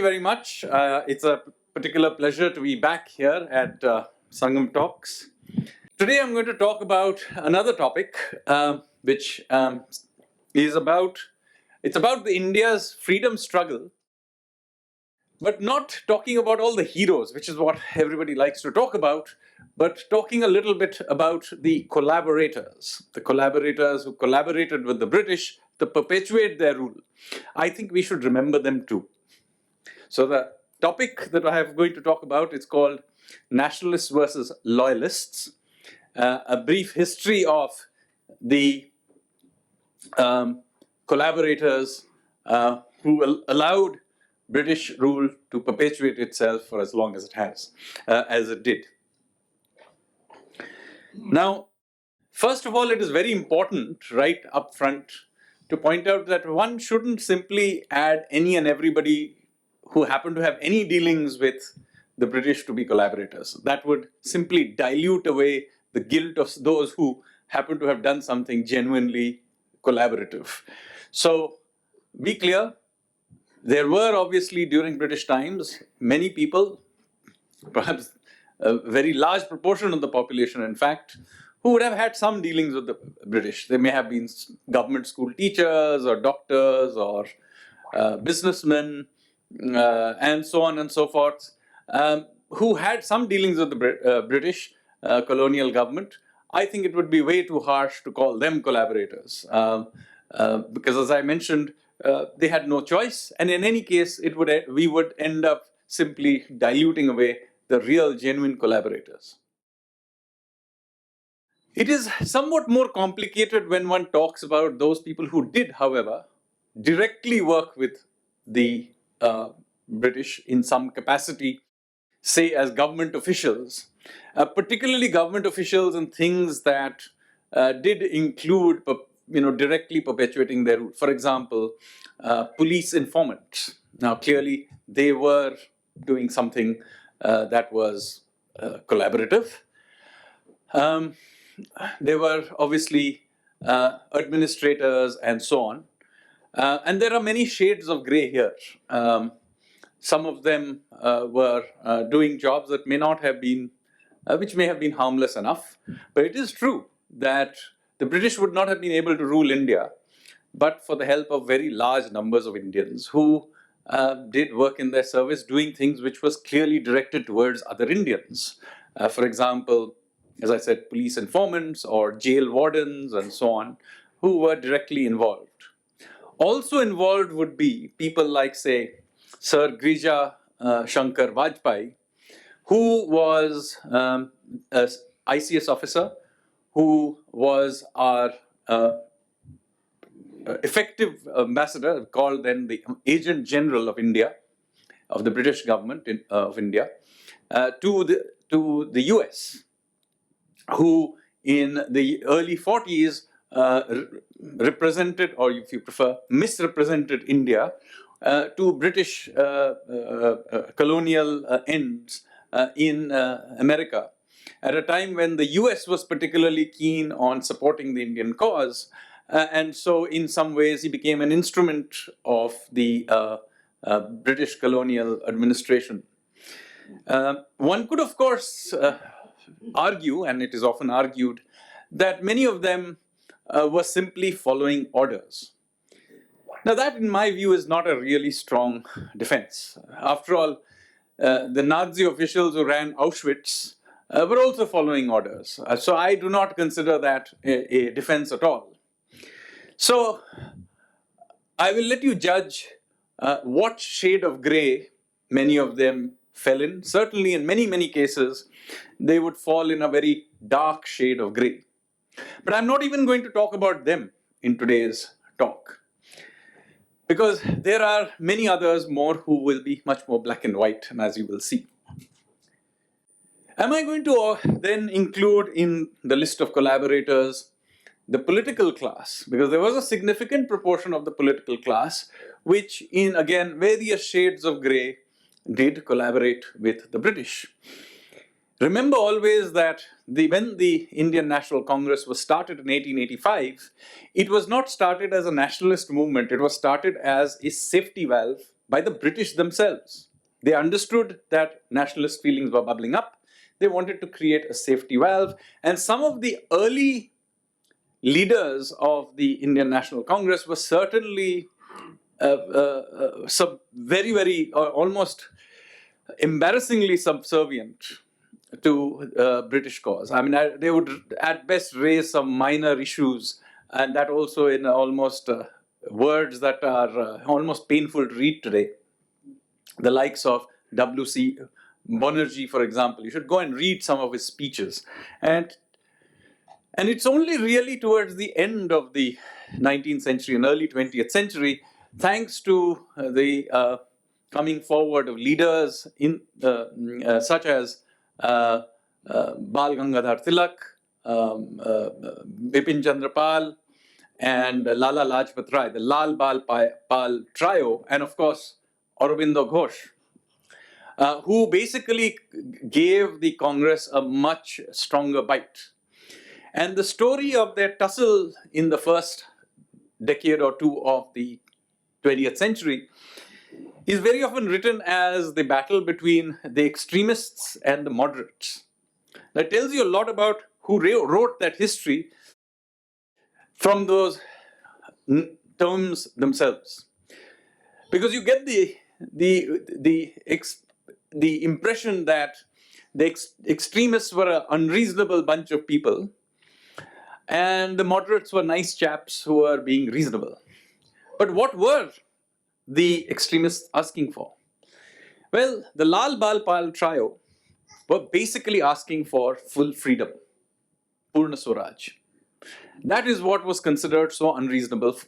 very much. It's a particular pleasure to be back here at Sangam Talks. Today I'm going to talk about another topic, which is about the India's freedom struggle, but not talking about all the heroes, which is what everybody likes to talk about, but talking a little bit about the collaborators who collaborated with the British to perpetuate their rule. I think we should remember them too. So the topic that I am going to talk about is called Nationalists versus Loyalists, a brief history of the collaborators who allowed British rule to perpetuate itself for as long as it has, as it did. Now, first of all, it is very important right up front to point out that one shouldn't simply add any and everybody who happen to have any dealings with the British to be collaborators. That would simply dilute away the guilt of those who happen to have done something genuinely collaborative. So be clear, there were obviously during British times many people, perhaps a very large proportion of the population in fact, who would have had some dealings with the British. They may have been government school teachers or doctors or businessmen and so on and so forth, who had some dealings with the British colonial government. I think it would be way too harsh to call them collaborators because, as I mentioned, they had no choice, and in any case, we would end up simply diluting away the real, genuine collaborators. It is somewhat more complicated when one talks about those people who did, however, directly work with the British in some capacity, say as government officials, particularly government officials and things that did include directly perpetuating their rule. For example, police informants. Now clearly they were doing something that was collaborative. There were obviously administrators and so on. And there are many shades of grey here. Some of them were doing jobs that may not have been, which may have been harmless enough. But it is true that the British would not have been able to rule India but for the help of very large numbers of Indians who did work in their service doing things which was clearly directed towards other Indians. For example, as I said, police informants or jail wardens and so on, who were directly involved. Also involved would be people like, say, Sir Grija Shankar Vajpayee, who was an ICS officer, who was our effective ambassador, called then the Agent General of India, of the British government of India, to the US, who in the early 40s represented, or if you prefer, misrepresented India to British colonial ends in America at a time when the US was particularly keen on supporting the Indian cause. And so in some ways he became an instrument of the British colonial administration. One could of course argue, and it is often argued, that many of them were simply following orders. Now that, in my view, is not a really strong defense. After all, the Nazi officials who ran Auschwitz were also following orders. So I do not consider that a defense at all. So I will let you judge what shade of grey many of them fell in. Certainly in many, many cases, they would fall in a very dark shade of grey. But I'm not even going to talk about them in today's talk, because there are many others more who will be much more black and white, and as you will see. Am I going to then include in the list of collaborators the political class? Because there was a significant proportion of the political class which, in again various shades of grey, did collaborate with the British. Remember always that when the Indian National Congress was started in 1885, it was not started as a nationalist movement. It was started as a safety valve by the British themselves. They understood that nationalist feelings were bubbling up. They wanted to create a safety valve. And some of the early leaders of the Indian National Congress were certainly very, very, almost embarrassingly subservient to British cause. I mean, they would at best raise some minor issues, and that also in almost words that are almost painful to read today. The likes of W.C. Banerjee, for example. You should go and read some of his speeches. And it's only really towards the end of the 19th century and early 20th century, thanks to the coming forward of leaders such as Bal Gangadhar Tilak, Bipin Chandra Pal, and Lala Lajpat Rai, the Lal Bal Pal trio, and of course Aurobindo Ghosh, who basically gave the Congress a much stronger bite. And the story of their tussle in the first decade or two of the 20th century is very often written as the battle between the extremists and the moderates. That tells you a lot about who wrote that history from those terms themselves. Because you get the impression that the extremists were an unreasonable bunch of people, and the moderates were nice chaps who were being reasonable. But what were the extremists asking for? Well, the Lal Bal Pal trio were basically asking for full freedom, Purna Swaraj. That is what was considered so unreasonable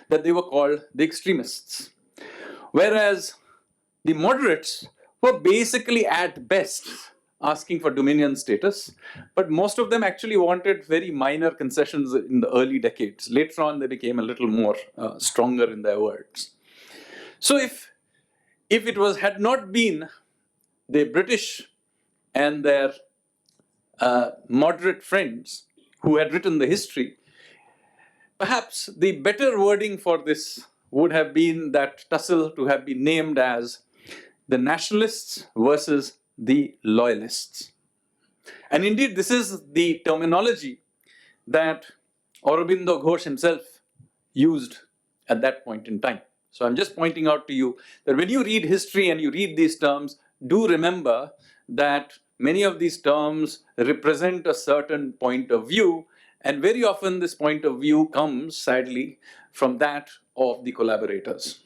that they were called the extremists. Whereas the moderates were basically at best asking for dominion status, but most of them actually wanted very minor concessions in the early decades. Later on, they became a little more stronger in their words. So if it had not been the British and their moderate friends who had written the history, perhaps the better wording for this would have been that tussle to have been named as the Nationalists versus the Loyalists. And indeed, this is the terminology that Aurobindo Ghosh himself used at that point in time. So I'm just pointing out to you that when you read history and you read these terms, do remember that many of these terms represent a certain point of view, and very often this point of view comes, sadly, from that of the collaborators.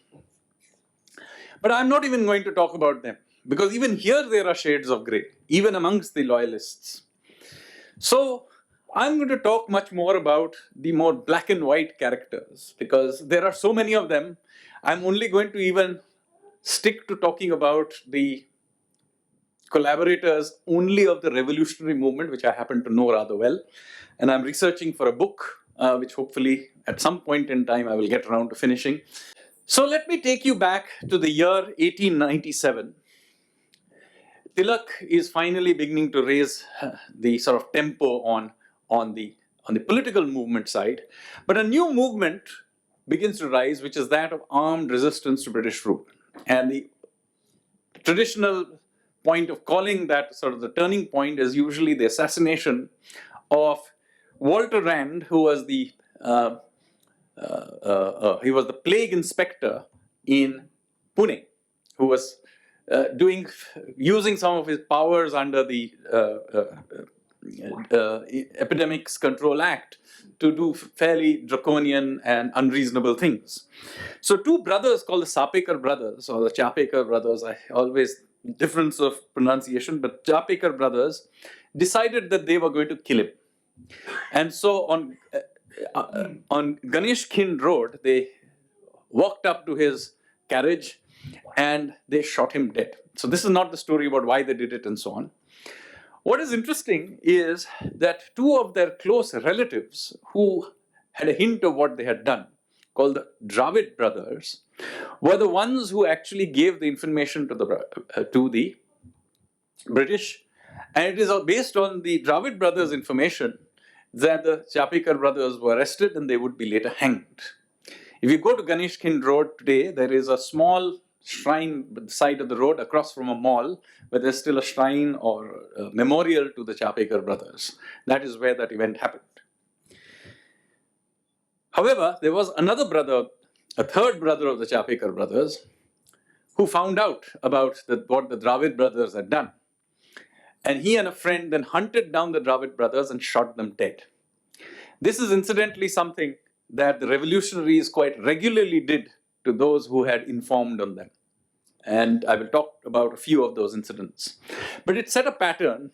But I'm not even going to talk about them, because even here there are shades of grey, even amongst the loyalists. So I'm going to talk much more about the more black and white characters, because there are so many of them. I'm only going to even stick to talking about the collaborators only of the revolutionary movement, which I happen to know rather well. And I'm researching for a book, which hopefully at some point in time I will get around to finishing. So let me take you back to the year 1897. Tilak is finally beginning to raise the sort of tempo on the political movement side. But a new movement begins to rise, which is that of armed resistance to British rule. And the traditional point of calling that sort of the turning point is usually the assassination of Walter Rand, who was the plague inspector in Pune, who was using some of his powers under the Epidemics Control Act to do fairly draconian and unreasonable things. So two brothers called the Sapekar brothers, or the Chapekar brothers, I always, difference of pronunciation, but Chapekar brothers decided that they were going to kill him. And so on Ganesh Khind Road, they walked up to his carriage and they shot him dead. So this is not the story about why they did it and so on. What is interesting is that two of their close relatives who had a hint of what they had done, called the Dravid Brothers, were the ones who actually gave the information to the British. And it is based on the Dravid Brothers' information that the Chapekar brothers were arrested and they would be later hanged. If you go to Ganesh Khind Road today, there is a small shrine by the side of the road across from a mall where there's still a shrine or a memorial to the Chapekar brothers. That is where that event happened. However, there was another brother, a third brother of the Chapekar brothers, who found out about what the Dravid brothers had done. And he and a friend then hunted down the Dravid brothers and shot them dead. This is incidentally something that the revolutionaries quite regularly did to those who had informed on them. And I will talk about a few of those incidents. But it set a pattern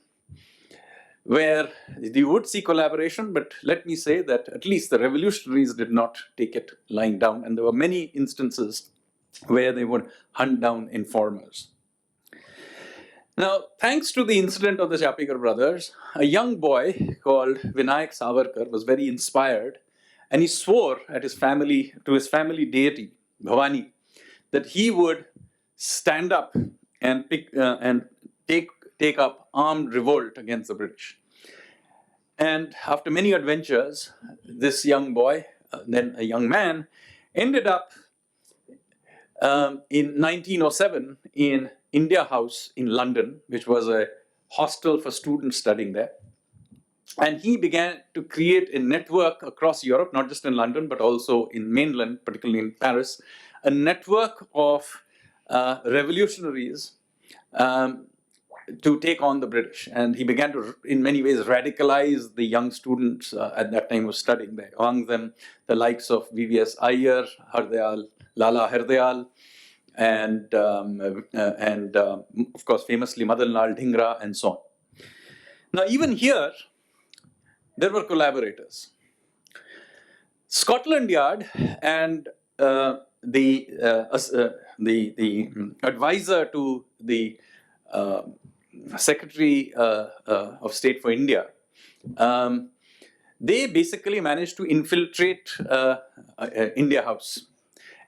where you would see collaboration, but let me say that at least the revolutionaries did not take it lying down. And there were many instances where they would hunt down informers. Now, thanks to the incident of the Chapekar brothers, a young boy called Vinayak Savarkar was very inspired, and he swore at his family, to his family deity, Bhavani, that he would stand up and take up armed revolt against the British. And after many adventures, this young boy, then a young man, ended up in 1907 in India House in London, which was a hostel for students studying there. And he began to create a network across Europe, not just in London, but also in mainland, particularly in Paris, a network of revolutionaries to take on the British. And he began to, in many ways, radicalize the young students at that time who were studying there. Among them, the likes of V.V.S. Iyer, Hardayal, Lala Hardayal, and of course, famously Madan Lal Dhingra, and so on. Now, even here, there were collaborators. Scotland Yard and the advisor to the Secretary of State for India, they basically managed to infiltrate India House.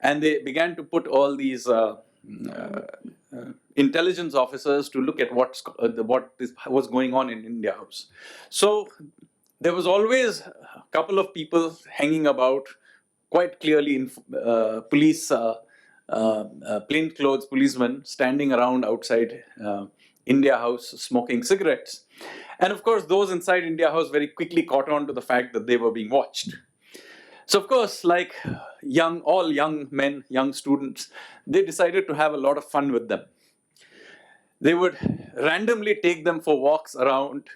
And they began to put all these intelligence officers to look at what was going on in India House. So there was always a couple of people hanging about, quite clearly in police, plainclothes policemen standing around outside India House smoking cigarettes. And of course, those inside India House very quickly caught on to the fact that they were being watched. So of course, like all young men, young students, they decided to have a lot of fun with them. They would randomly take them for walks around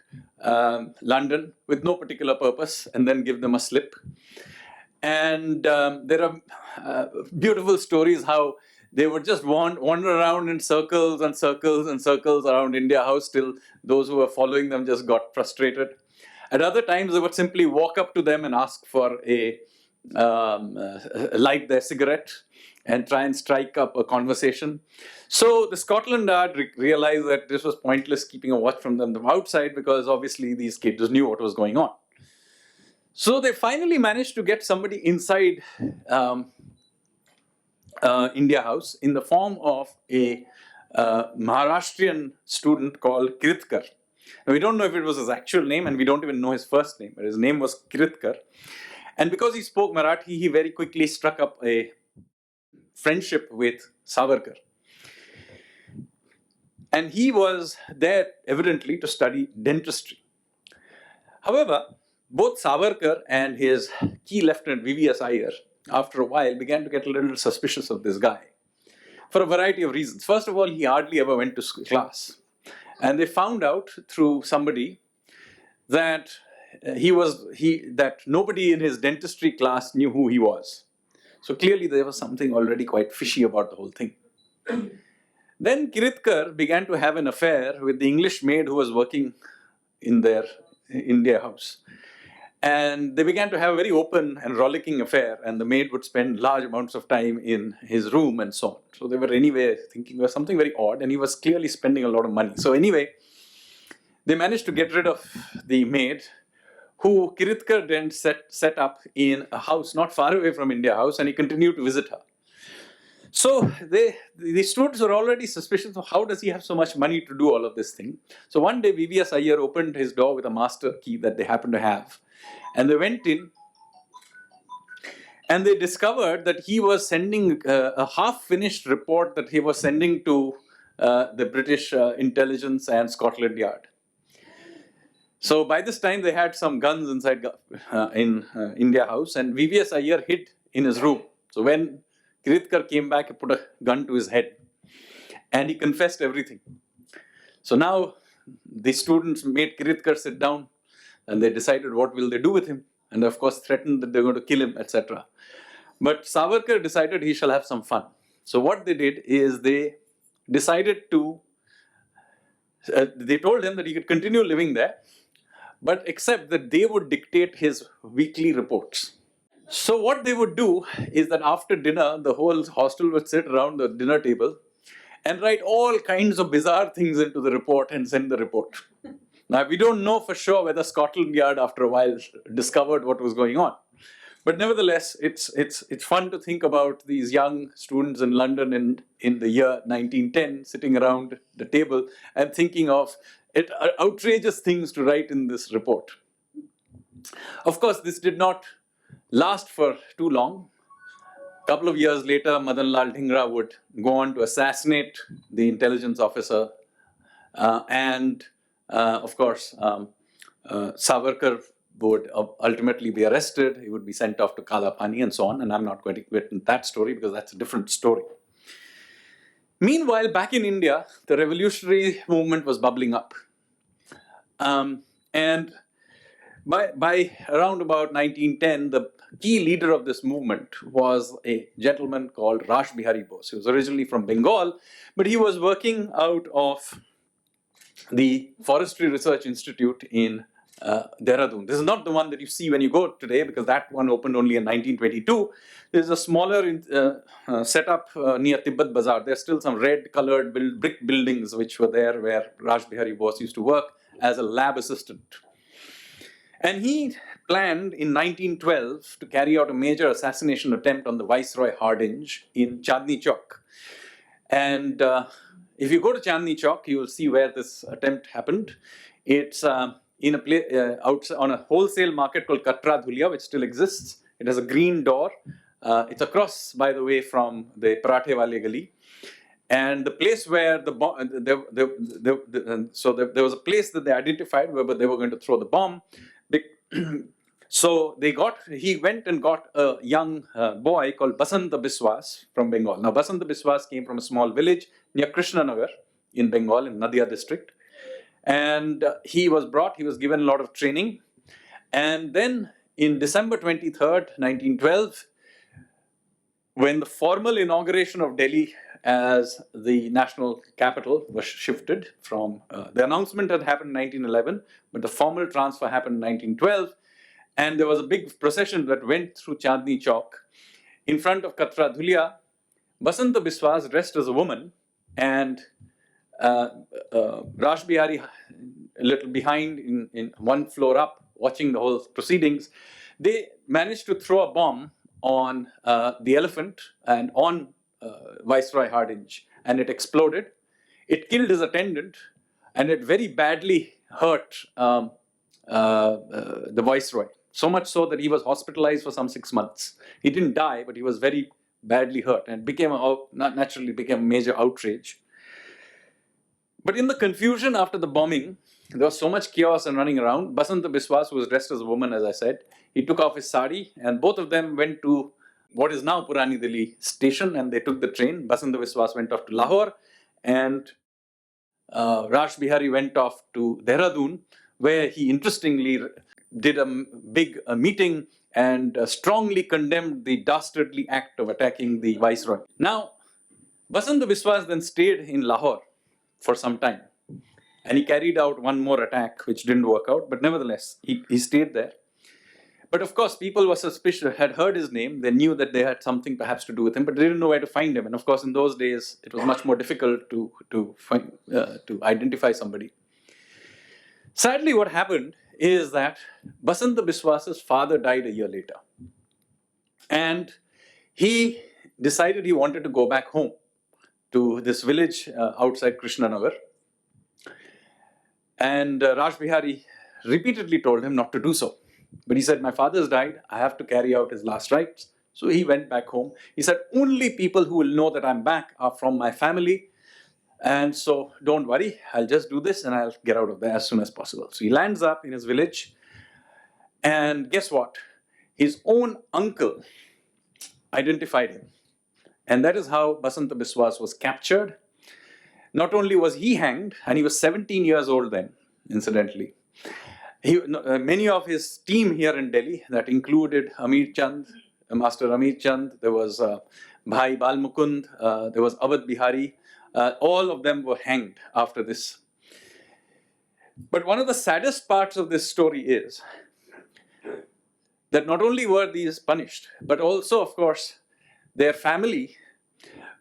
London with no particular purpose and then give them a slip. And there are beautiful stories how they would just wander around in circles and circles and circles around India House till those who were following them just got frustrated. At other times, they would simply walk up to them and ask for light their cigarette and try and strike up a conversation. So the Scotland Yard realized that this was pointless keeping a watch from them outside, because obviously these kids knew what was going on. So they finally managed to get somebody inside India House in the form of a Maharashtrian student called Kiritkar. Now, we don't know if it was his actual name, and we don't even know his first name, but his name was Kiritkar. And because he spoke Marathi, he very quickly struck up a friendship with Savarkar. And he was there, evidently, to study dentistry. However, both Savarkar and his key lieutenant, V.V.S. Iyer, after a while, began to get a little suspicious of this guy for a variety of reasons. First of all, he hardly ever went to class. And they found out through somebody that that nobody in his dentistry class knew who he was. So clearly there was something already quite fishy about the whole thing. Then Kiritkar began to have an affair with the English maid who was working in their India House. And they began to have a very open and rollicking affair, and the maid would spend large amounts of time in his room and so on. So they were anyway thinking there was something very odd, and he was clearly spending a lot of money. So anyway, they managed to get rid of the maid, who Kiritkar then set up in a house not far away from India House, and he continued to visit her. So the students were already suspicious of how does he have so much money to do all of this thing. So one day V.V.S. Iyer opened his door with a master key that they happened to have. And they went in, And they discovered that he was sending a half-finished report that he was sending to the British intelligence and Scotland Yard. So by this time, they had some guns inside in India House, and VVS Iyer hid in his room. So when Kiritkar came back, he put a gun to his head, and he confessed everything. So now the students made Kiritkar sit down, and they decided what will they do with him, and of course threatened that they're going to kill him, etc. But Savarkar decided he shall have some fun. So what they did is they decided to, they told him that he could continue living there, but except that they would dictate his weekly reports. So what they would do is that after dinner, the whole hostel would sit around the dinner table and write all kinds of bizarre things into the report and send the report. Now, we don't know for sure whether Scotland Yard, after a while, discovered what was going on. But nevertheless, it's fun to think about these young students in London in the year 1910 sitting around the table and thinking of outrageous things to write in this report. Of course, this did not last for too long. A couple of years later, Madan Lal Dhingra would go on to assassinate the intelligence officer. Of course, Savarkar would ultimately be arrested. He would be sent off to Kala Pani and so on. And I'm not going to get into that story because that's a different story. Meanwhile, back in India, the revolutionary movement was bubbling up. And by around about 1910, the key leader of this movement was a gentleman called Raj Bihari Bose. He was originally from Bengal, but he was working out of the Forestry Research Institute in Dehradun. This is not the one that you see when you go today, because that one opened only in 1922. There's a smaller setup near Tibet Bazaar. There's still some red-colored brick buildings which were there where Raj Bihari Bose used to work as a lab assistant. And he planned in 1912 to carry out a major assassination attempt on the Viceroy Hardinge in Chandni Chowk. And if you go to Chandni Chowk, you will see where this attempt happened. It's in a place on a wholesale market called Katra Dhulia, which still exists. It has a green door. It's across, by the way, from the Parathe Wale Gali. And the place where there was a place that they identified where they were going to throw the bomb. So he went and got a young boy called Basant Biswas from Bengal. Now, Basant Biswas came from a small village near Krishnanagar in Bengal, in Nadia district. And he was given a lot of training. And then in December 23rd, 1912, when the formal inauguration of Delhi as the national capital was shifted from, the announcement had happened in 1911, but the formal transfer happened in 1912. And there was a big procession that went through Chandni Chowk. In front of Katra Dhulia, Basant Biswas dressed as a woman, and Raj Bihari a little behind in one floor up, watching the whole proceedings. They managed to throw a bomb on the elephant and on Viceroy Hardinge, and it exploded. It killed his attendant, and it very badly hurt the Viceroy. So much so that he was hospitalized for some 6 months. He didn't die, but he was very badly hurt, and naturally became a major outrage. But in the confusion after the bombing, there was so much chaos and running around. Basant Biswas, who was dressed as a woman, as I said, he took off his sari, and both of them went to what is now Purani Delhi station, and they took the train. Basant Biswas went off to Lahore, and Raj Bihari went off to Dehradun, where he interestingly did a big meeting and strongly condemned the dastardly act of attacking the Viceroy. Now, Basant Biswas then stayed in Lahore for some time, and he carried out one more attack which didn't work out, but nevertheless he stayed there. But of course, people were suspicious, had heard his name, they knew that they had something perhaps to do with him, but they didn't know where to find him. And of course, in those days, it was much more difficult to identify somebody. Sadly, what happened is that Basant Biswas's father died a year later, and he decided he wanted to go back home to this village outside Krishnanagar. And Raj Bihari repeatedly told him not to do so. But he said, my father's died, I have to carry out his last rites, So he went back home. He said, only people who will know that I'm back are from my family. And so don't worry, I'll just do this and I'll get out of there as soon as possible. So he lands up in his village. And guess what? His own uncle identified him. And that is how Basant Biswas was captured. Not only was he hanged, and he was 17 years old then, incidentally. Many of his team here in Delhi, that included Amir Chand, Master Amir Chand, there was Bhai Bal Mukund, there was Raj Bihari, all of them were hanged after this. But one of the saddest parts of this story is that not only were these punished, but also, of course, their family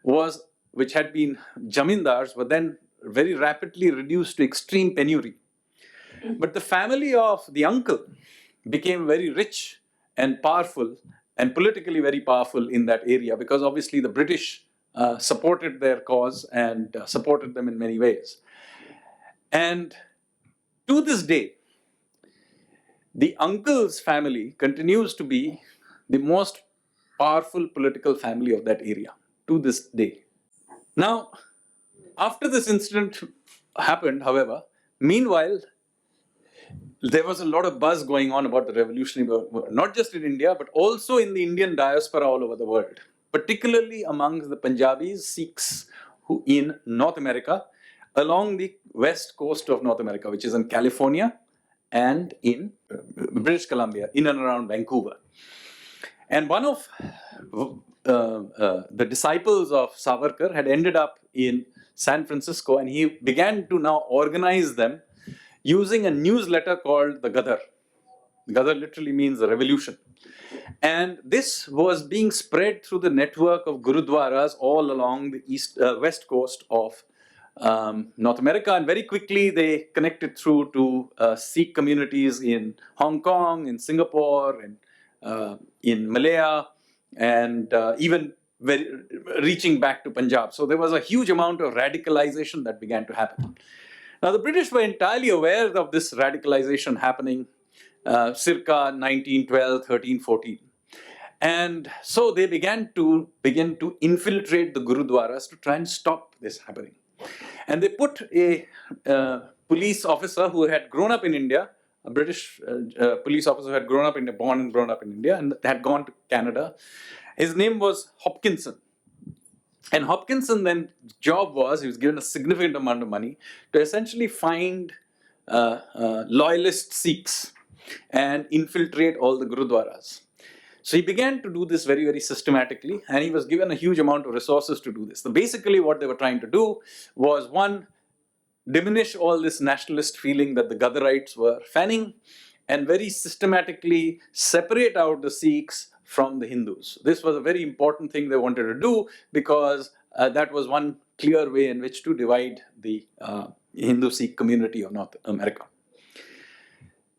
was, which had been jamindars, were then very rapidly reduced to extreme penury. But the family of the uncle became very rich and powerful and politically very powerful in that area, because obviously the British supported their cause and supported them in many ways. And to this day, the uncle's family continues to be the most powerful political family of that area to this day. Now, after this incident happened, however, meanwhile, there was a lot of buzz going on about the revolutionary movement, not just in India, but also in the Indian diaspora all over the world, particularly among the Punjabis, Sikhs who in North America, along the west coast of North America, which is in California and in British Columbia, in and around Vancouver. And one of the disciples of Savarkar had ended up in San Francisco, and he began to now organize them using a newsletter called the Gadar. Gadar literally means the revolution. And this was being spread through the network of Gurudwaras all along the west coast of North America. And very quickly they connected through to Sikh communities in Hong Kong, in Singapore, and in Malaya, and even reaching back to Punjab. So there was a huge amount of radicalization that began to happen. Now, the British were entirely aware of this radicalization happening circa 1912, 13, 14. And so they began to infiltrate the Gurudwaras to try and stop this happening. And they put a police officer who had grown up in India, a British police officer who had born and grown up in India, and had gone to Canada. His name was Hopkinson. And Hopkinson then, job was, he was given a significant amount of money to essentially find loyalist Sikhs and infiltrate all the Gurudwaras. So he began to do this very, very systematically, and he was given a huge amount of resources to do this. So basically what they were trying to do was, one, diminish all this nationalist feeling that the Gadarites were fanning, and very systematically separate out the Sikhs from the Hindus. This was a very important thing they wanted to do, because that was one clear way in which to divide the Hindu-Sikh community of North America.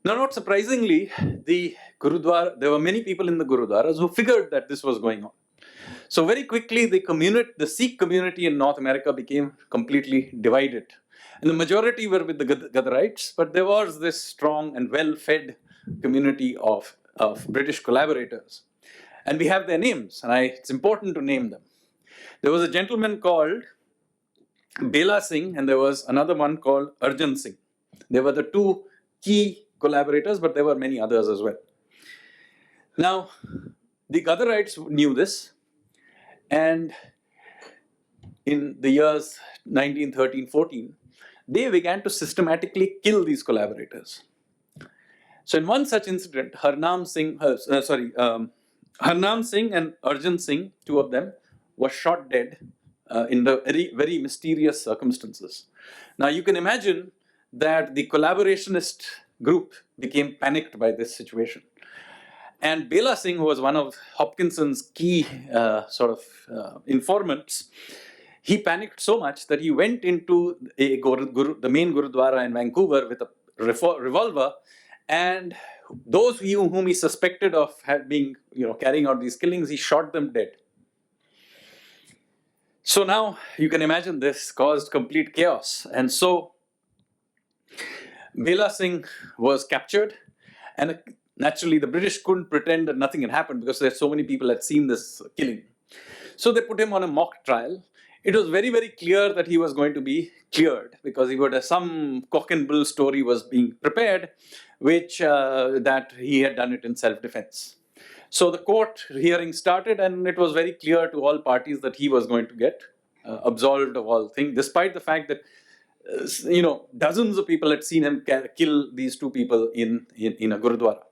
Now, not surprisingly, there were many people in the Gurudwaras who figured that this was going on. So very quickly, the Sikh community in North America became completely divided. And the majority were with the Gadarites, but there was this strong and well-fed community of British collaborators. And we have their names, and it's important to name them. There was a gentleman called Belal Singh, and there was another one called Arjan Singh. They were the two key collaborators, but there were many others as well. Now, the Gadarites knew this, and in the years 1913-14, they began to systematically kill these collaborators. So in one such incident, Harnam Singh and Arjan Singh, two of them, were shot dead in the very, very mysterious circumstances. Now you can imagine that the collaborationist group became panicked by this situation. And Belal Singh, who was one of Hopkinson's key informants, he panicked so much that he went into the main Gurudwara in Vancouver with a revolver, and those whom he suspected of carrying out these killings, he shot them dead. So now you can imagine this caused complete chaos. And so Belal Singh was captured, and Naturally, the British couldn't pretend that nothing had happened because there so many people had seen this killing. So they put him on a mock trial. It was very, very clear that he was going to be cleared because he would some cock and bull story was being prepared, which that he had done it in self-defense. So the court hearing started, and it was very clear to all parties that he was going to get absolved of all things, despite the fact that dozens of people had seen him kill these two people in a gurudwara.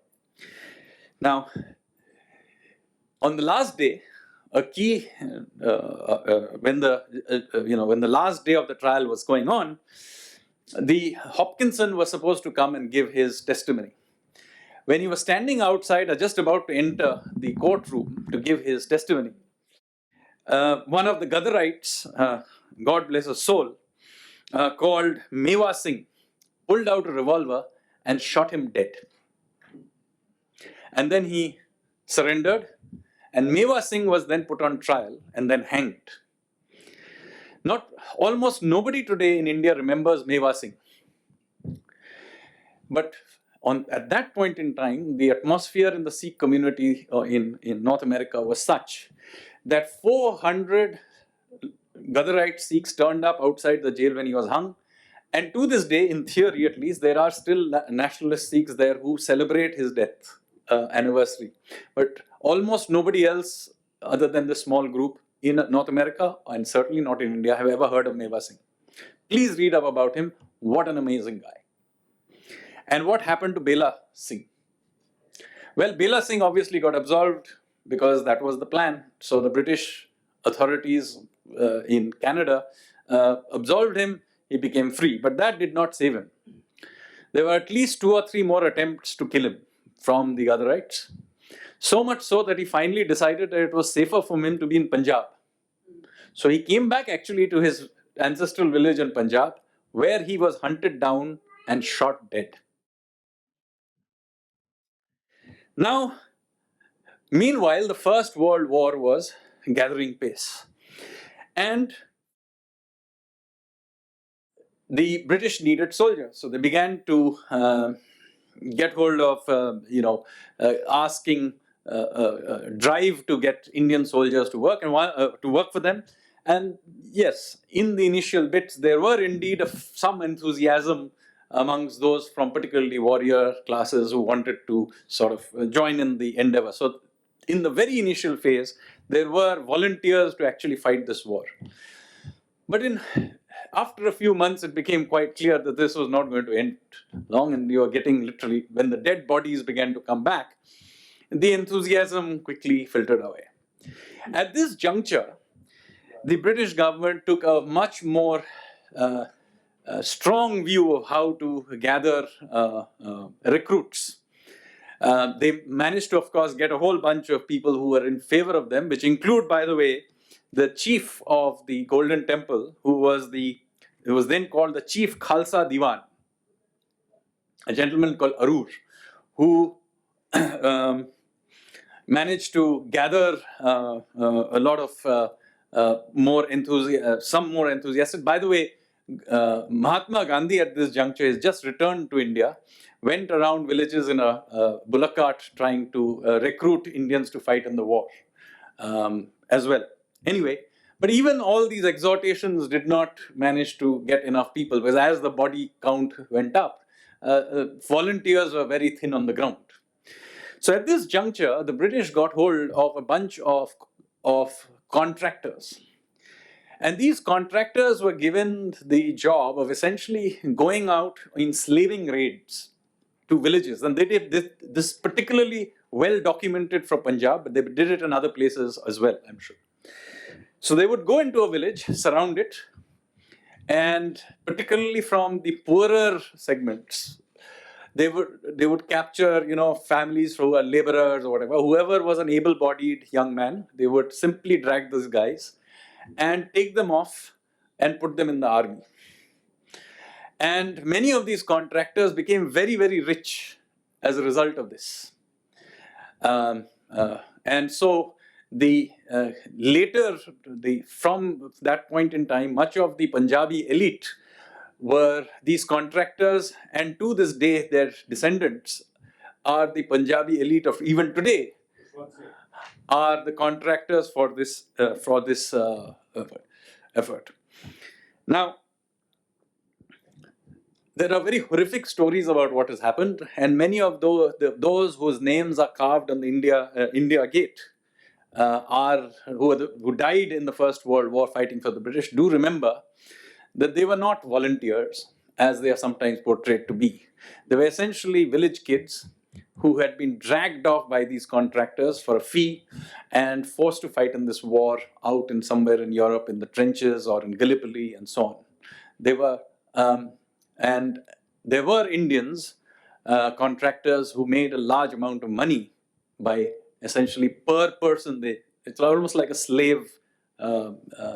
Now, on the last day, a key when the last day of the trial was going on, the Hopkinson was supposed to come and give his testimony. When he was standing outside or just about to enter the courtroom to give his testimony, one of the Gadarites, God bless his soul, called Mewa Singh, pulled out a revolver and shot him dead. And then he surrendered, and Mewa Singh was then put on trial and then hanged. Almost nobody today in India remembers Mewa Singh. But at that point in time, the atmosphere in the Sikh community in North America was such that 400 Gadarite Sikhs turned up outside the jail when he was hung. And to this day, in theory at least, there are still nationalist Sikhs there who celebrate his death anniversary. But almost nobody else, other than the small group in North America, and certainly not in India, have ever heard of Mewa Singh. Please read up about him. What an amazing guy. And what happened to Belal Singh? Well, Belal Singh obviously got absolved because that was the plan. So the British authorities in Canada absolved him. He became free. But that did not save him. There were at least 2 or 3 more attempts to kill him from the Gadarites. So much so that he finally decided that it was safer for him to be in Punjab. So he came back actually to his ancestral village in Punjab, where he was hunted down and shot dead. Now, meanwhile, the First World War was gathering pace. And the British needed soldiers. So they began to get hold of, asking, drive to get Indian soldiers to work for them. And yes, in the initial bits, there were indeed some enthusiasm amongst those from particularly warrior classes who wanted to sort of join in the endeavor. So in the very initial phase, there were volunteers to actually fight this war. But after a few months, it became quite clear that this was not going to end long, and you were getting literally, when the dead bodies began to come back, the enthusiasm quickly filtered away. At this juncture, the British government took a much more strong view of how to gather recruits. They managed to, of course, get a whole bunch of people who were in favor of them, which include, by the way, the chief of the Golden Temple, who was then called the Chief Khalsa Diwan, a gentleman called Arur, who managed to gather a lot of some more enthusiastic. By the way, Mahatma Gandhi at this juncture has just returned to India, went around villages in a bullock cart trying to recruit Indians to fight in the war as well. Anyway, but even all these exhortations did not manage to get enough people, because as the body count went up, volunteers were very thin on the ground. So at this juncture, the British got hold of a bunch of contractors. And these contractors were given the job of essentially going out in slaving raids to villages. And they did this particularly well documented for Punjab, but they did it in other places as well, I'm sure. So they would go into a village, surround it, and particularly from the poorer segments, they would capture, families who are laborers or whatever. Whoever was an able-bodied young man, they would simply drag these guys and take them off and put them in the army. And many of these contractors became very, very rich as a result of this. And so from that point in time, much of the Punjabi elite were these contractors, and to this day, their descendants are the Punjabi elite of even today, are the contractors for this effort. Now, there are very horrific stories about what has happened, and many of those whose names are carved on the India Gate who died in the First World War fighting for the British do remember that they were not volunteers, as they are sometimes portrayed to be. They were essentially village kids who had been dragged off by these contractors for a fee and forced to fight in this war out in somewhere in Europe, in the trenches or in Gallipoli and so on. They were, and there were Indians, contractors who made a large amount of money by essentially per person. It's almost like a slave,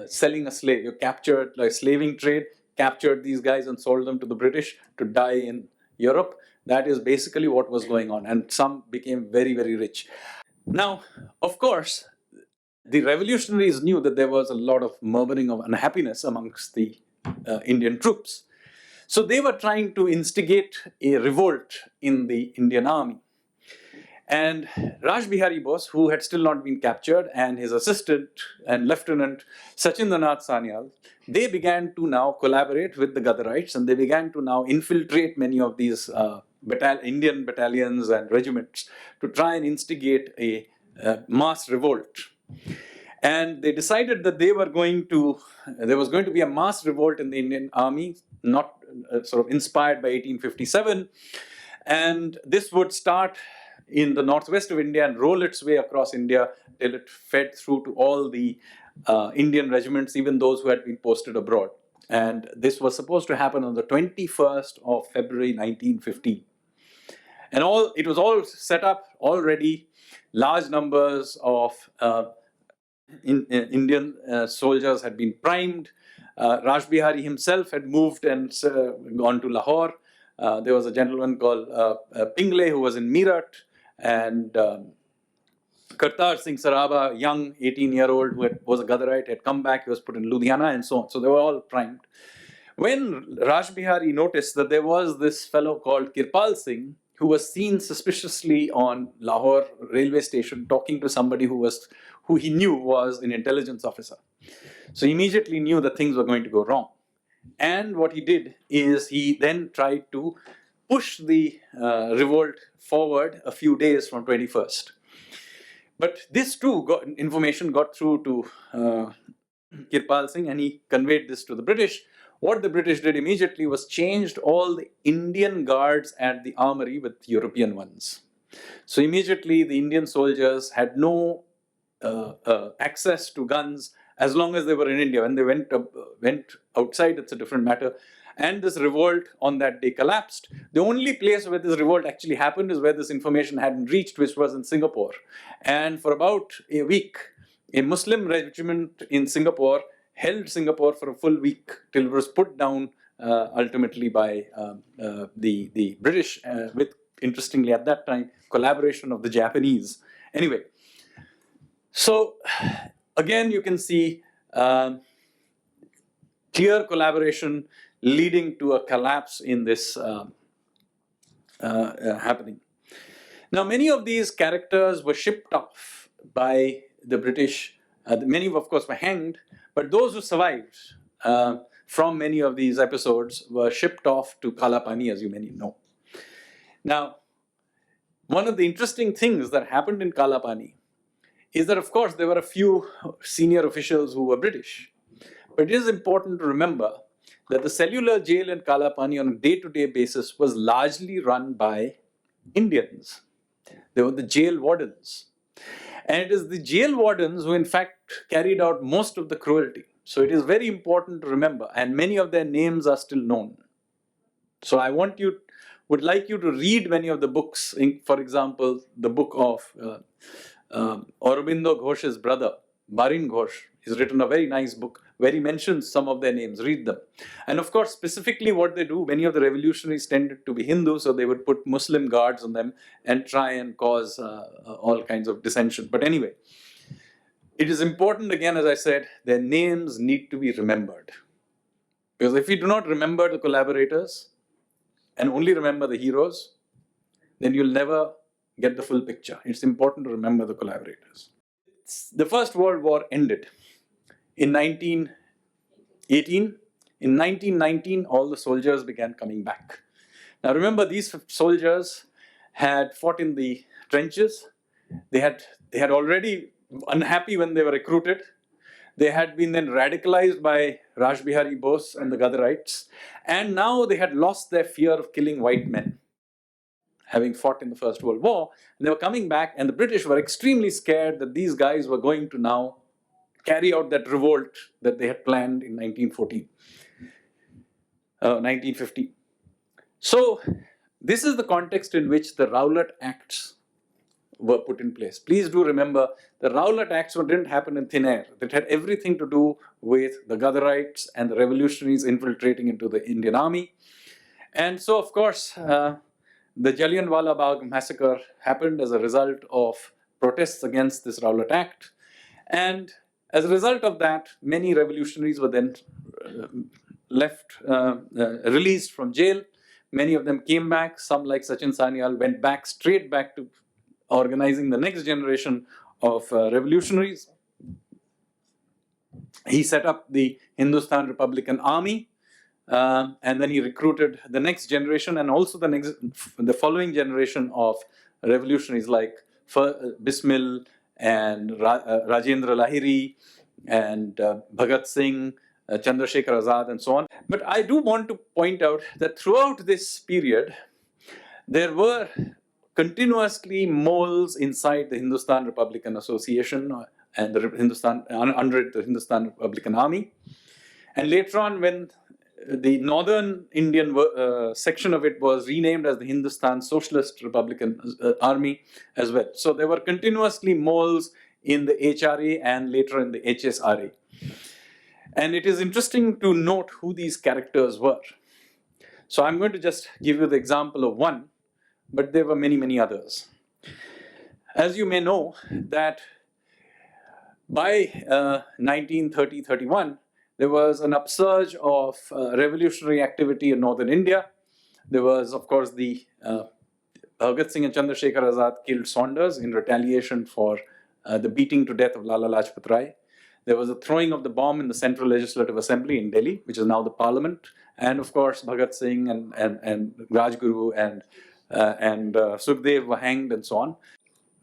selling a slave. You captured, like slaving trade, captured these guys and sold them to the British to die in Europe. That is basically what was going on, and some became very, very rich. Now, of course, the revolutionaries knew that there was a lot of murmuring of unhappiness amongst the Indian troops. So they were trying to instigate a revolt in the Indian army. And Raj Bihari Bose, who had still not been captured, and his assistant and Lieutenant Sanjeev Sanyal, they began to now collaborate with the Gadarites, and they began to now infiltrate many of these Indian battalions and regiments to try and instigate a mass revolt. And they decided that there was going to be a mass revolt in the Indian army, not sort of inspired by 1857. And this would start in the northwest of India and roll its way across India till it fed through to all the Indian regiments, even those who had been posted abroad. And this was supposed to happen on the 21st of February 1915. And it was all set up already. Large numbers of Indian soldiers had been primed. Raj Bihari himself had moved and gone to Lahore. There was a gentleman called Pingle who was in Meerut, and Kartar Singh Saraba, young 18-year-old who was a Gadarite, had come back. He was put in Ludhiana and so on. So they were all primed. When Raj Bihari noticed that there was this fellow called Kirpal Singh who was seen suspiciously on Lahore railway station talking to somebody who he knew was an intelligence officer. So he immediately knew that things were going to go wrong. And what he did is he then tried to push the revolt forward a few days from 21st. But this too, information got through to Kirpal Singh, and he conveyed this to the British. What the British did immediately was changed all the Indian guards at the armory with European ones. So immediately the Indian soldiers had no access to guns as long as they were in India. When they went outside, it's a different matter. And this revolt on that day collapsed. The only place where this revolt actually happened is where this information hadn't reached, which was in Singapore. And for about a week, a Muslim regiment in Singapore held Singapore for a full week till it was put down ultimately by the British with, interestingly at that time, collaboration of the Japanese. Anyway, so again you can see clear collaboration leading to a collapse in this happening. Now, many of these characters were shipped off by the British. Many, of course, were hanged, but those who survived from many of these episodes were shipped off to Kalapani, as you many know. Now, one of the interesting things that happened in Kalapani is that, of course, there were a few senior officials who were British. But it is important to remember that the cellular jail in Kalapani on a day-to-day basis was largely run by Indians. They were the jail wardens. And it is the jail wardens who, in fact, carried out most of the cruelty. So it is very important to remember, and many of their names are still known. So I would like you to read many of the books. For example, the book of Aurobindo Ghosh's brother, Barin Ghosh, has written a very nice book where he mentions some of their names. Read them. And of course, specifically what they do, many of the revolutionaries tended to be Hindu, so they would put Muslim guards on them and try and cause all kinds of dissension. But anyway, it is important, again, as I said, their names need to be remembered. Because if we do not remember the collaborators and only remember the heroes, then you'll never get the full picture. It's important to remember the collaborators. The First World War ended in 1918. In 1919, all the soldiers began coming back. Now remember, these soldiers had fought in the trenches. They had already unhappy when they were recruited. They had been then radicalized by Raj Bihari Bose and the Gadarites. And now they had lost their fear of killing white men, having fought in the First World War. And they were coming back, and the British were extremely scared that these guys were going to now carry out that revolt that they had planned in 1950. So this is the context in which the Rowlatt Acts were put in place. Please do remember, the Rowlatt Acts didn't happen in thin air. It had everything to do with the Gadarites and the revolutionaries infiltrating into the Indian army. And so, of course, the Jallianwala Bagh massacre happened as a result of protests against this Rowlatt Act. And as a result of that, many revolutionaries were then released from jail. Many of them came back. Some, like Sachin Sanyal, went straight back to organizing the next generation of revolutionaries. He set up the Hindustan Republican Army, and then he recruited the next generation and also the following generation of revolutionaries like Bismil and Rajendra Lahiri and Bhagat Singh, Chandrasekhar Azad, and so on. But I do want to point out that throughout this period, there were continuously moles inside the Hindustan Republican Association and under the Hindustan Republican Army. And later on, when the northern Indian section of it was renamed as the Hindustan Socialist Republican Army as well. So there were continuously moles in the HRA and later in the HSRA. And it is interesting to note who these characters were. So I'm going to just give you the example of one, but there were many, many others. As you may know, that by 1930-31, there was an upsurge of revolutionary activity in northern India. There was, of course, the Bhagat Singh and Chandrasekhar Azad killed Saunders in retaliation for the beating to death of Lala Lajpat Rai. There was a throwing of the bomb in the Central Legislative Assembly in Delhi, which is now the Parliament. And of course, Bhagat Singh and Rajguru and Sukhdev were hanged and so on.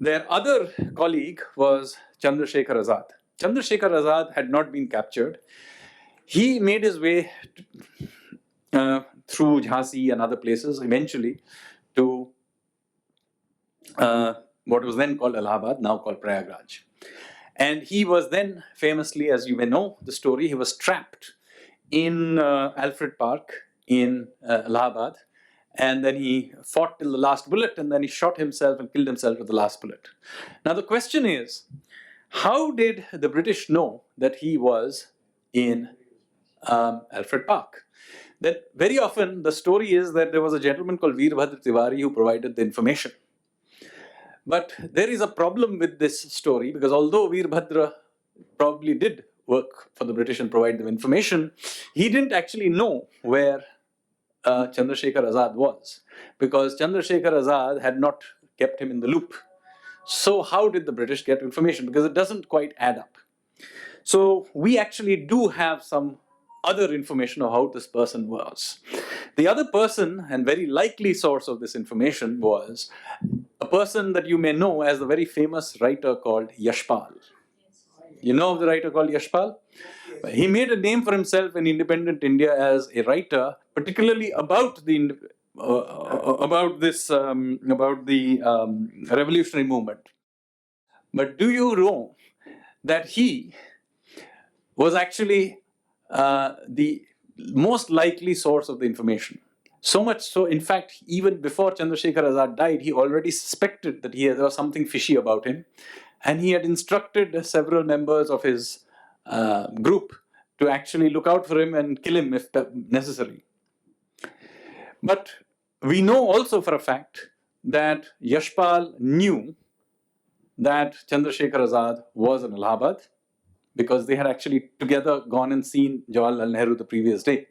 Their other colleague was Chandrasekhar Azad. Chandrasekhar Azad had not been captured. He made his way through Jhansi and other places eventually to what was then called Allahabad, now called Prayagraj. And he was then famously, as you may know the story, he was trapped in Alfred Park in Allahabad. And then he fought till the last bullet, and then he shot himself and killed himself with the last bullet. Now the question is, how did the British know that he was in Alfred Park? That very often the story is that there was a gentleman called Veerbhadra Tiwari who provided the information. But there is a problem with this story, because although Veerbhadra probably did work for the British and provide them information, he didn't actually know where Chandrasekhar Azad was, because Chandrasekhar Azad had not kept him in the loop. So how did the British get information? Because it doesn't quite add up. So we actually do have some other information of how this person was. The other person and very likely source of this information was a person that you may know as the very famous writer called Yashpal. You know of the writer called Yashpal? He made a name for himself in independent India as a writer, particularly about the revolutionary movement. But do you know that he was actually the most likely source of the information? So much so, in fact, even before Chandrasekhar Azad died, he already suspected that there was something fishy about him. And he had instructed several members of his group to actually look out for him and kill him if necessary. But we know also for a fact that Yashpal knew that Chandrasekhar Azad was in Allahabad, because they had actually together gone and seen Jawaharlal Nehru the previous day.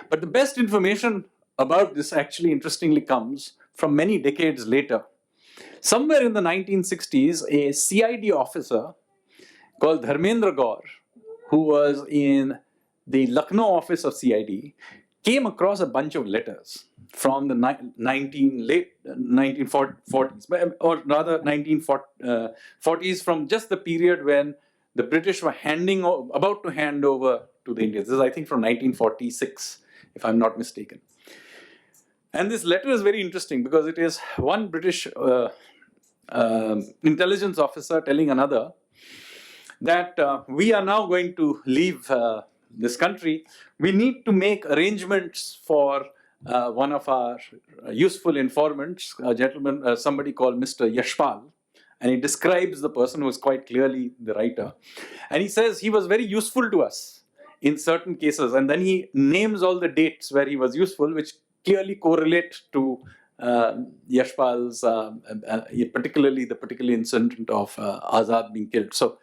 But the best information about this actually interestingly comes from many decades later. Somewhere in the 1960s, a CID officer called Dharmendra Gaur, who was in the Lucknow office of CID, came across a bunch of letters from the late 1940s, or rather 1940s, from just the period when the British were about to hand over to the Indians. This is, I think, from 1946, if I'm not mistaken. And this letter is very interesting because it is one British intelligence officer telling another that we are now going to leave this country. We need to make arrangements for one of our useful informants, a gentleman, somebody called Mr. Yashpal. And he describes the person who is quite clearly the writer. And he says he was very useful to us in certain cases. And then he names all the dates where he was useful, which clearly correlate to Yashpal's, particularly the particular incident of Azad being killed. So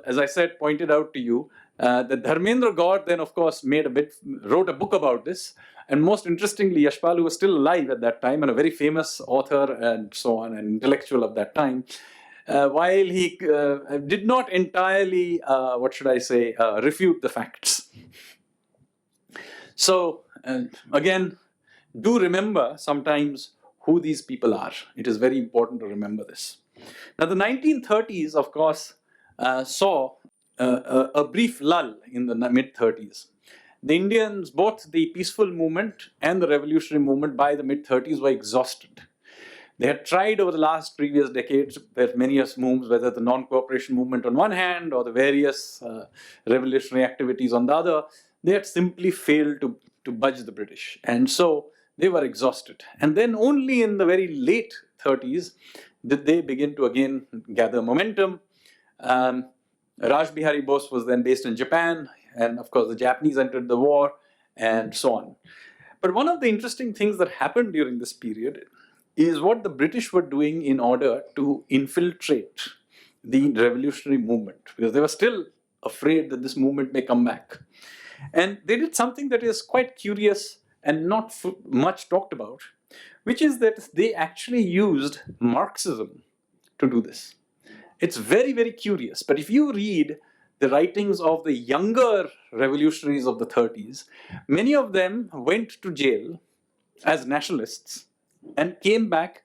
as I said, pointed out to you, that Dharmendra Gaur then, of course, wrote a book about this. And most interestingly, Yashpal, who was still alive at that time and a very famous author and so on, an intellectual of that time, while he did not entirely, refute the facts. So, again, do remember sometimes who these people are. It is very important to remember this. Now, the 1930s, of course, saw a brief lull in the mid-30s. The Indians, both the peaceful movement and the revolutionary movement by the mid-30s, were exhausted. They had tried over the previous decades, various moves, whether the non-cooperation movement on one hand or the various revolutionary activities on the other. They had simply failed to budge the British. And so they were exhausted. And then only in the very late 30s did they begin to again gather momentum. Raj Bihari Bose was then based in Japan, and of course the Japanese entered the war, and so on. But one of the interesting things that happened during this period is what the British were doing in order to infiltrate the revolutionary movement, because they were still afraid that this movement may come back. And they did something that is quite curious and not much talked about, which is that they actually used Marxism to do this. It's very, very curious. But if you read the writings of the younger revolutionaries of the 30s, many of them went to jail as nationalists and came back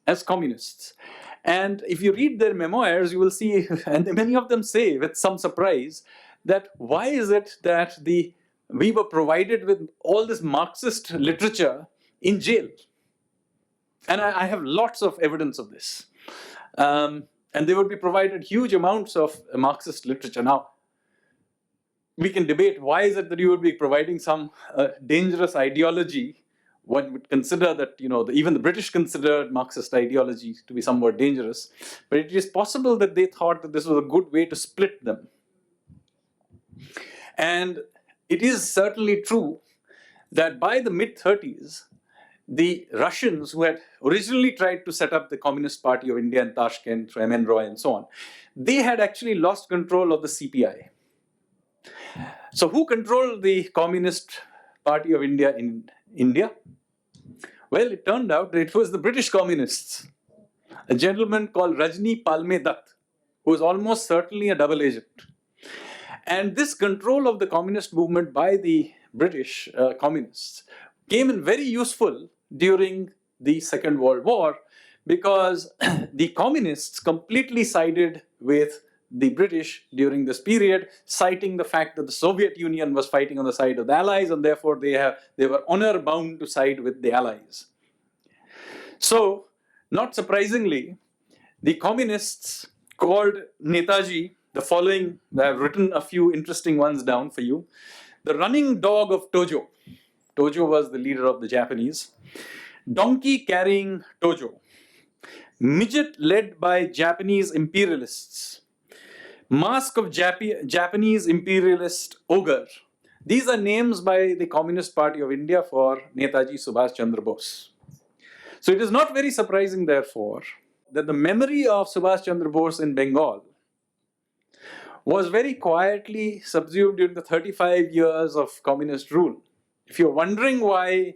as communists. And if you read their memoirs, you will see, and many of them say with some surprise, that why is it that we were provided with all this Marxist literature in jail? And I have lots of evidence of this. And they would be provided huge amounts of Marxist literature. Now, we can debate why is it that you would be providing some dangerous ideology. One would consider that, even the British considered Marxist ideology to be somewhat dangerous. But it is possible that they thought that this was a good way to split them. And it is certainly true that by the mid-30s, the Russians, who had originally tried to set up the Communist Party of India in Tashkent through M.N. Roy and so on, they had actually lost control of the CPI. So who controlled the Communist Party of India in India? Well, it turned out that it was the British communists. A gentleman called Rajni Palme Dutt, who was almost certainly a double agent. And this control of the communist movement by the British communists came in very useful during the Second World War, because the communists completely sided with the British during this period, citing the fact that the Soviet Union was fighting on the side of the Allies, and therefore they were honor bound to side with the Allies. So, not surprisingly, the communists called Netaji the following. I have written a few interesting ones down for you. The running dog of Tojo. Tojo was the leader of the Japanese. Donkey carrying Tojo. Midget led by Japanese imperialists. Mask of Japanese imperialist ogre. These are names by the Communist Party of India for Netaji Subhash Chandra Bose. So it is not very surprising, therefore, that the memory of Subhash Chandra Bose in Bengal was very quietly subsumed during the 35 years of communist rule. If you're wondering why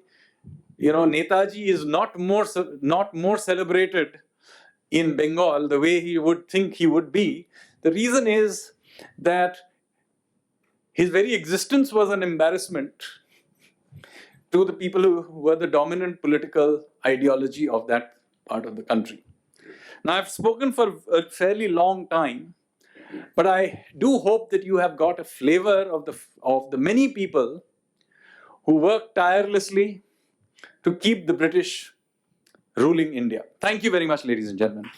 Netaji is not more celebrated in Bengal the way he would think he would be. The reason is that his very existence was an embarrassment to the people who were the dominant political ideology of that part of the country. Now, I've spoken for a fairly long time, but I do hope that you have got a flavor of the many people who worked tirelessly to keep the British ruling India. Thank you very much, ladies and gentlemen.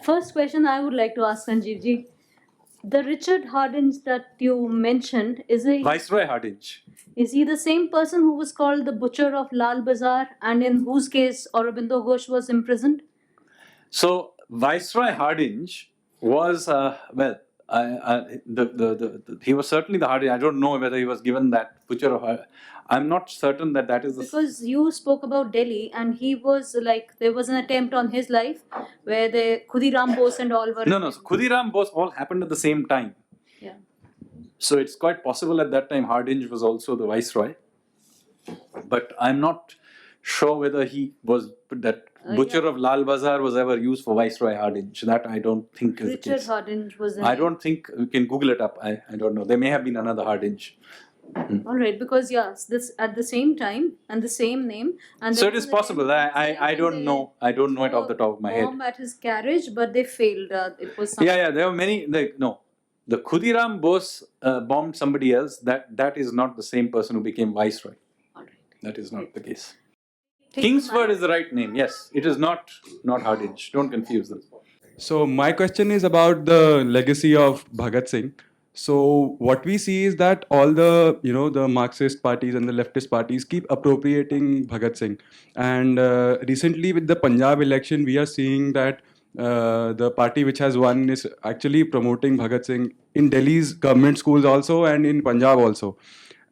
First question I would like to ask Sanjeev ji. The Richard Hardinge that you mentioned, Viceroy Hardinge. Is he the same person who was called the Butcher of Lal Bazaar and in whose case Aurobindo Ghosh was imprisoned? So Viceroy Hardinge was he was certainly the Hardinge. I don't know whether he was given that Butcher of. I'm not certain that is the. Because you spoke about Delhi and he was there was an attempt on his life where the Khudiram Bose and all were. No. So Khudiram Bose all happened at the same time. Yeah. So it's quite possible at that time Hardinge was also the Viceroy. But I'm not sure whether he was that Butcher of Lal Bazaar was ever used for Viceroy Hardinge. That I don't think is the case. Richard Hardinge was. I don't think you can Google it up. I don't know. There may have been another Hardinge. All right, because this at the same time and the same name, and so it is possible. I don't know. I don't know it off the top of my head. Bomb at his carriage, but they failed. It was. Yeah. There were many. The Khudiram Bose bombed somebody else. That is not the same person who became Viceroy. All right. That is not the case. Kingsford is the right name. Yes, it is not Hardinge. Don't confuse them. So my question is about the legacy of Bhagat Singh. So what we see is that all the the Marxist parties and the leftist parties keep appropriating Bhagat Singh. And recently with the Punjab election, we are seeing that the party which has won is actually promoting Bhagat Singh in Delhi's government schools also and in Punjab also.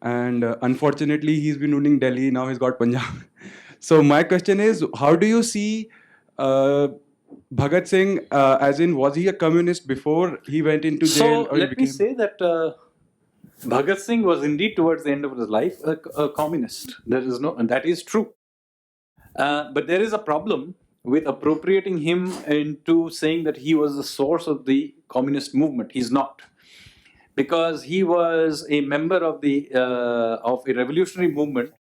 And unfortunately, he's been ruling Delhi. Now he's got Punjab. So my question is, how do you see Bhagat Singh, as in, was he a communist before he went into jail? So let me say that Bhagat Singh was indeed towards the end of his life a communist. And that is true. But there is a problem with appropriating him into saying that he was the source of the communist movement. He's not, because he was a member of a revolutionary movement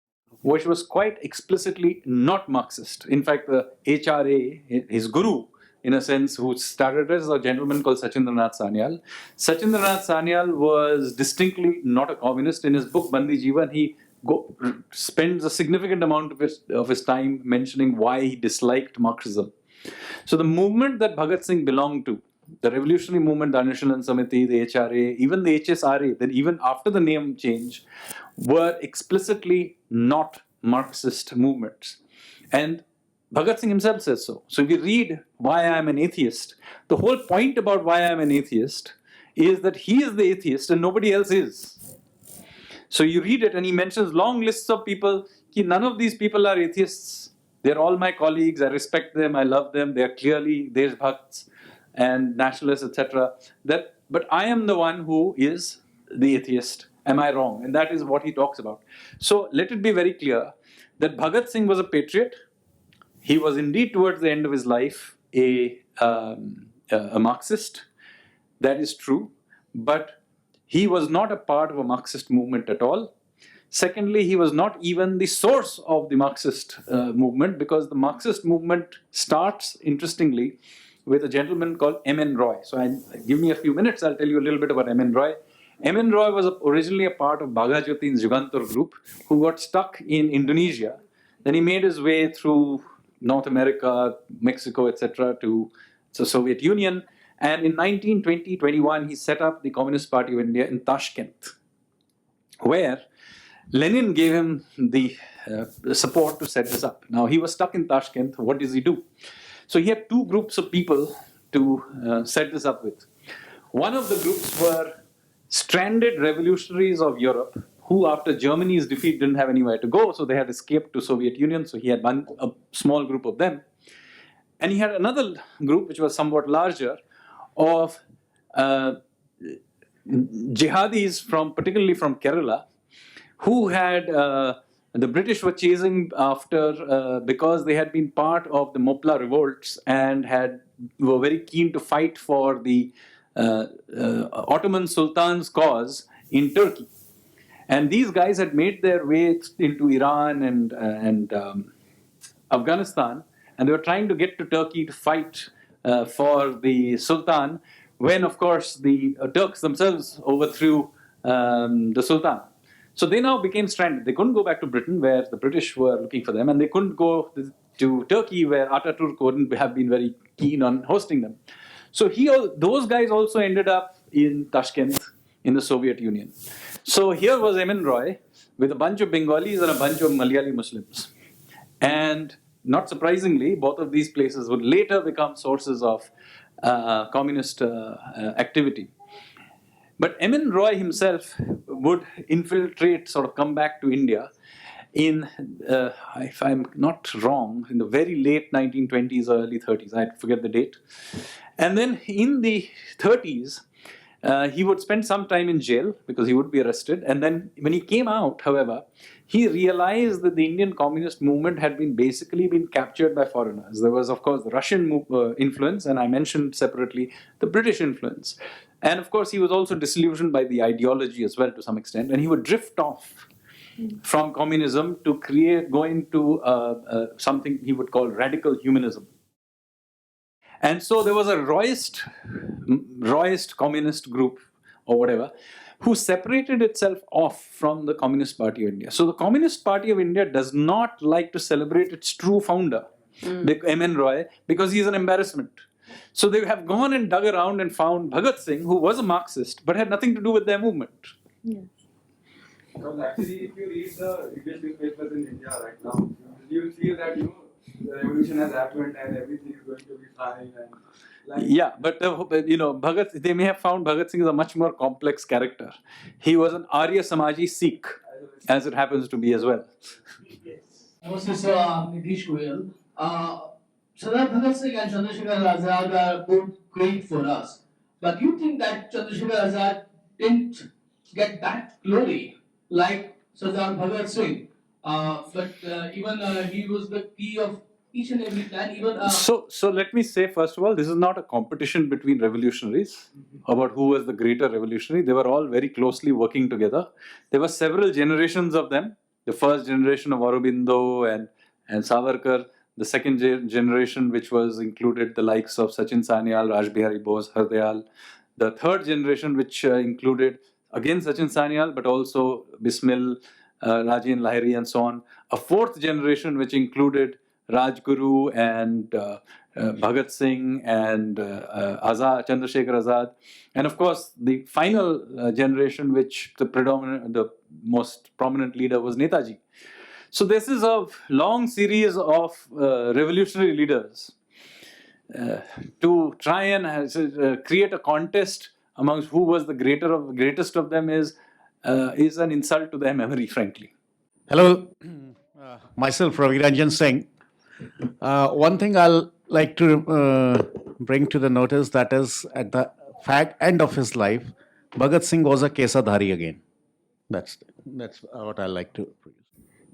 which was quite explicitly not Marxist. In fact, the HRA, his guru, in a sense, who started as a gentleman called Sachindranath Sanyal. Sachindranath Sanyal was distinctly not a communist. In his book Bandi Jeevan, he spends a significant amount of his time mentioning why he disliked Marxism. So the movement that Bhagat Singh belonged to, the revolutionary movement, the Anushilan Samiti, the HRA, even the HSRA, then even after the name change, were explicitly not Marxist movements. And Bhagat Singh himself says so. So if you read Why I Am an Atheist, the whole point about Why I Am an Atheist is that he is the atheist and nobody else is. So you read it and he mentions long lists of people. None of these people are atheists. They're all my colleagues. I respect them. I love them. They're clearly Deshbhakts and nationalists, etc. But I am the one who is the atheist. Am I wrong? And that is what he talks about. So let it be very clear that Bhagat Singh was a patriot. He was indeed towards the end of his life a Marxist. That is true. But he was not a part of a Marxist movement at all. Secondly, he was not even the source of the Marxist movement, because the Marxist movement starts, interestingly, with a gentleman called M.N. Roy. So give me a few minutes, I'll tell you a little bit about M.N. Roy. M.N. Roy was originally a part of Bhaga Jyotin's Jugantar group, who got stuck in Indonesia. Then he made his way through North America, Mexico, etc. to the Soviet Union. And in 1920-21, he set up the Communist Party of India in Tashkent, where Lenin gave him the support to set this up. Now, he was stuck in Tashkent. What does he do? So he had two groups of people to set this up with. One of the groups were stranded revolutionaries of Europe, who after Germany's defeat didn't have anywhere to go, so they had escaped to Soviet Union, so he had a small group of them. And he had another group, which was somewhat larger, of jihadis particularly from Kerala, who had the British were chasing after because they had been part of the Mopla revolts and were very keen to fight for the Ottoman Sultan's cause in Turkey. And these guys had made their way into Iran and Afghanistan, and they were trying to get to Turkey to fight for the Sultan, when, of course, the Turks themselves overthrew the Sultan. So they now became stranded. They couldn't go back to Britain, where the British were looking for them, and they couldn't go to Turkey, where Ataturk wouldn't have been very keen on hosting them. So those guys also ended up in Tashkent, in the Soviet Union. So here was M.N. Roy with a bunch of Bengalis and a bunch of Malayali Muslims. And not surprisingly, both of these places would later become sources of communist activity. But M.N. Roy himself would infiltrate, sort of come back to India in, if I'm not wrong, in the very late 1920s or early 30s. I forget the date. And then in the 30s, he would spend some time in jail because he would be arrested. And then when he came out, however, he realized that the Indian communist movement had basically been captured by foreigners. There was, of course, the Russian influence, and I mentioned separately the British influence. And of course, he was also disillusioned by the ideology as well to some extent. And he would drift off from communism to go into something he would call radical humanism. And so there was a Royist communist group or whatever, who separated itself off from the Communist Party of India. So the Communist Party of India does not like to celebrate its true founder, M.N. Roy, because he is an embarrassment. So they have gone and dug around and found Bhagat Singh, who was a Marxist, but had nothing to do with their movement. Yeah. Because actually, if you read the Indian newspapers in India right now, you will feel that the revolution has happened and everything is going to be fine. And Yeah, but they may have found Bhagat Singh is a much more complex character. He was an Arya Samaji Sikh, as it happens to be as well. Namaste, sir. Nitish Goyal. Sardar Bhagat Singh and Chandrasekhar Azad are both great for us. But you think that Chandrasekhar Azad didn't get that glory like Sardar Bhagat Singh? Even he was the key of each and every plan. So let me say, first of all, this is not a competition between revolutionaries about who was the greater revolutionary. They were all very closely working together. There were several generations of them. The first generation of Aurobindo and Savarkar. The second generation, which was included the likes of Sachin Sanyal, Raj Bihari Bose, Hardayal. The third generation, which included again Sachin Sanyal, but also Bismil, Rajen Lahiri, and so on. A fourth generation, which included Rajguru and Bhagat Singh and Azad, Chandrasekhar Azad, and of course the final generation, which the most prominent leader was Netaji. So this is a long series of revolutionary leaders to try and create a contest amongst who was the greatest of them is an insult to their memory, frankly. Hello, myself Ravi Ranjan Singh. One thing I'll like to bring to the notice, that is, at the end of his life, Bhagat Singh was a Kesadhari again. That's what I like to produce.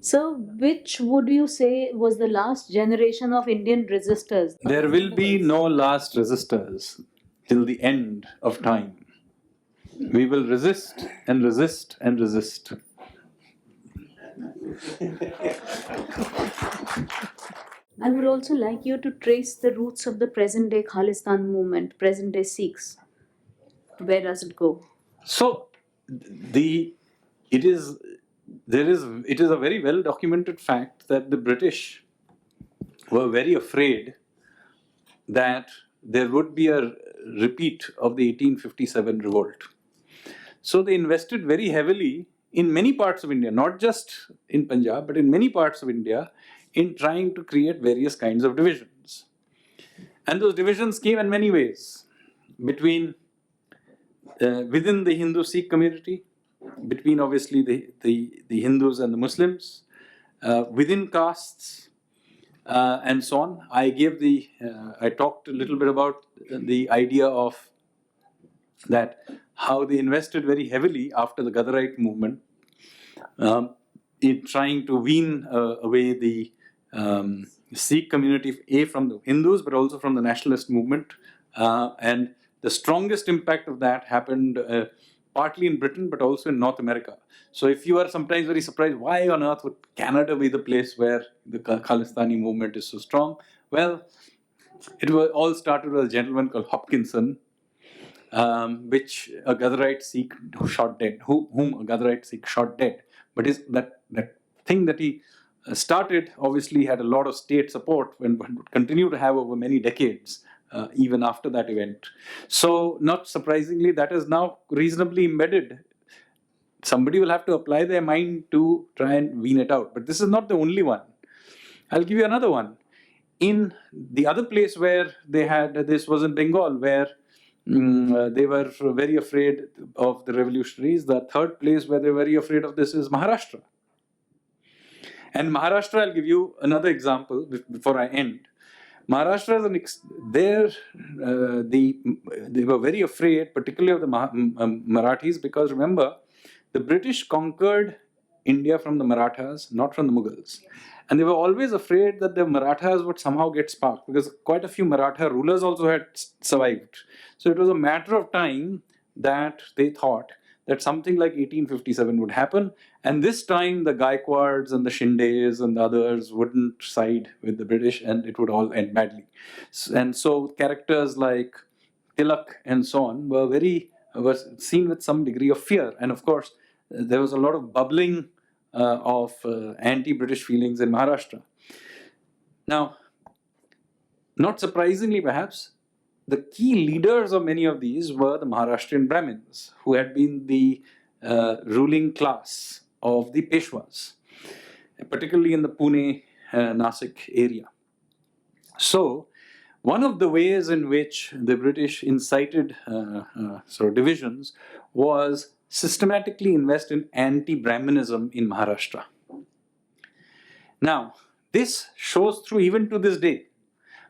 So, which would you say was the last generation of Indian resistors? There will be no last resistors till the end of time. We will resist and resist and resist. I would also like you to trace the roots of the present day Khalistan movement, present day Sikhs. Where does it go? So, it is a very well documented fact that the British were very afraid that there would be a repeat of the 1857 revolt. So they invested very heavily in many parts of India, not just in Punjab, but in many parts of India, in trying to create various kinds of divisions. And those divisions came in many ways, within the Hindu-Sikh community, between obviously the Hindus and the Muslims, within castes, and so on. I talked a little bit about the idea of that how they invested very heavily after the Gadarite movement in trying to wean away the Sikh community, from the Hindus, but also from the nationalist movement. And the strongest impact of that happened partly in Britain, but also in North America. So if you are sometimes very surprised, why on earth would Canada be the place where the Khalistani movement is so strong? Well, it all started with a gentleman called Hopkinson, which a Gadarite Sikh shot dead, whom a Gadarite Sikh shot dead. But that thing that he started obviously had a lot of state support and would continue to have over many decades, even after that event. So, not surprisingly, that is now reasonably embedded. Somebody will have to apply their mind to try and wean it out. But this is not the only one. I'll give you another one. In the other place where they had this was in Bengal, where they were very afraid of the revolutionaries. The third place where they were very afraid of this is Maharashtra. And Maharashtra, I'll give you another example before I end. Maharashtra is they were very afraid, particularly of the Marathis, because remember, the British conquered India from the Marathas, not from the Mughals. And they were always afraid that the Marathas would somehow get sparked, because quite a few Maratha rulers also had survived. So it was a matter of time that they thought that something like 1857 would happen, and this time the Gaikwads and the Shindes and the others wouldn't side with the British, and it would all end badly. And so characters like Tilak and so on were seen with some degree of fear. And of course, there was a lot of bubbling of anti-British feelings in Maharashtra. Now, not surprisingly perhaps, the key leaders of many of these were the Maharashtrian Brahmins, who had been the ruling class of the Peshwas, particularly in the Pune, Nasik area. So, one of the ways in which the British incited divisions was systematically invest in anti-Brahminism in Maharashtra. Now, this shows through even to this day.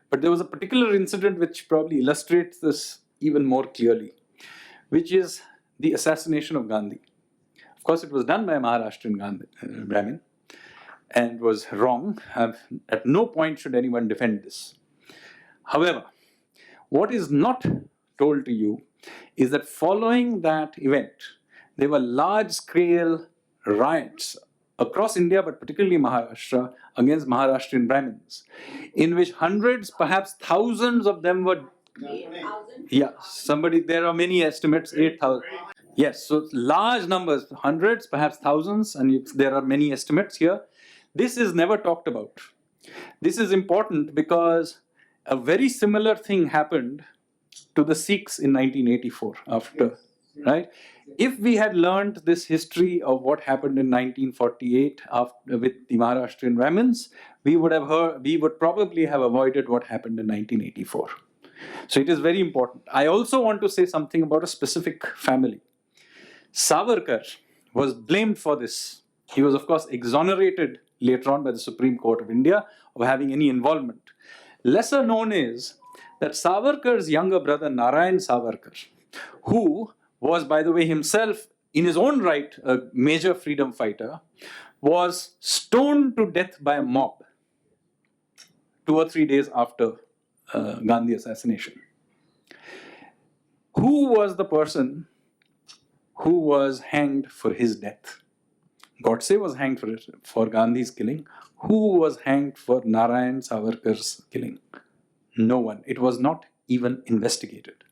But there was a particular incident which probably illustrates this even more clearly, which is the assassination of Gandhi. Of course, it was done by a Maharashtrian Brahmin and was wrong. At no point should anyone defend this. However, what is not told to you is that following that event, there were large-scale riots across India, but particularly Maharashtra, against Maharashtrian Brahmins, in which hundreds, perhaps thousands of them were... 8,000? Yeah, there are many estimates, 8,000. Yes, so large numbers, hundreds, perhaps thousands, and there are many estimates here. This is never talked about. This is important because a very similar thing happened to the Sikhs in 1984 after, right? If we had learned this history of what happened in 1948 with the Maharashtrian Brahmins, we would probably have avoided what happened in 1984. So it is very important. I also want to say something about a specific family. Savarkar was blamed for this. He was, of course, exonerated later on by the Supreme Court of India of having any involvement. Lesser known is that Savarkar's younger brother, Narayan Savarkar, who was, by the way, himself, in his own right, a major freedom fighter, was stoned to death by a mob 2 or 3 days after Gandhi assassination. Who was the person who was hanged for his death? Godse was hanged for Gandhi's killing. Who was hanged for Narayan Savarkar's killing? No one. It was not even investigated.